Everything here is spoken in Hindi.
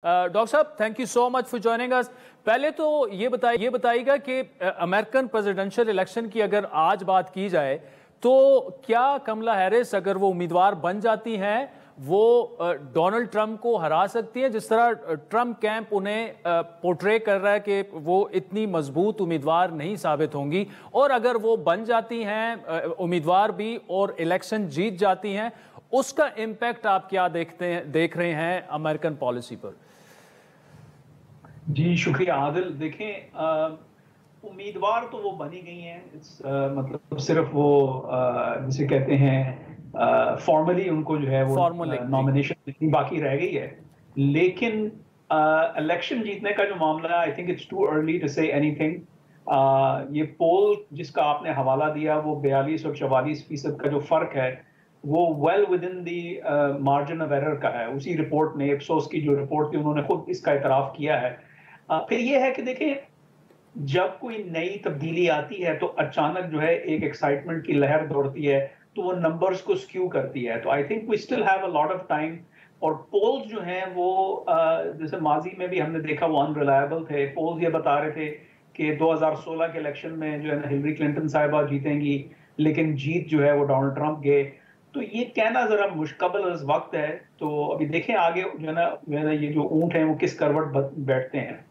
डॉक्टर साहब, thank you so much for joining us. पहले तो ये बताइएगा कि अमेरिकन प्रेसिडेंशियल इलेक्शन की अगर आज बात की जाए तो क्या कमला हैरिस अगर वो उम्मीदवार बन जाती हैं वो डोनाल्ड ट्रंप को हरा सकती हैं, जिस तरह ट्रंप कैंप उन्हें पोर्ट्रे कर रहा है कि वो इतनी मजबूत उम्मीदवार नहीं साबित होंगी, और अगर वो बन जाती हैं उम्मीदवार भी और इलेक्शन जीत जाती हैं, उसका इम्पैक्ट आप क्या देख रहे हैं अमेरिकन पॉलिसी पर? जी शुक्रिया आदिल। देखें, उम्मीदवार तो वो बनी गई हैं। मतलब सिर्फ वो जिसे कहते हैं फॉर्मली उनको जो है वो फॉर्मूलिक जी। नॉमिनेशन बाकी रह गई है। लेकिन इलेक्शन जीतने का जो मामला है, I think it's too early to say anything. ये पोल जिसका आपने हवाला दिया, वो 42 और 44% का जो फर्क है वो well with in the margin of error का है। उसी रिपोर्ट ने, इप्सोस की जो रिपोर्ट थी, उन्होंने खुद इसका इतराफ किया है। फिर ये है कि देखिए, जब कोई नई तब्दीली आती है तो अचानक जो है एक एक्साइटमेंट की लहर दौड़ती है, तो वो नंबर्स को स्क्यू करती है। तो I think we still have a lot of time. और पोल्स जो हैं वो जैसे माजी में भी हमने देखा वो अनरिलायबल थे। पोल्स ये बता रहे थे कि 2016 के इलेक्शन में जो है ना हिलरी क्लिंटन साहिबा जीतेंगी, लेकिन जीत जो है वो डोनाल्ड ट्रंप गए। तो ये कहना जरा मुश्किल इस वक्त है। तो अभी देखें आगे जो है ना ये जो ऊंट है वो किस करवट बैठते हैं।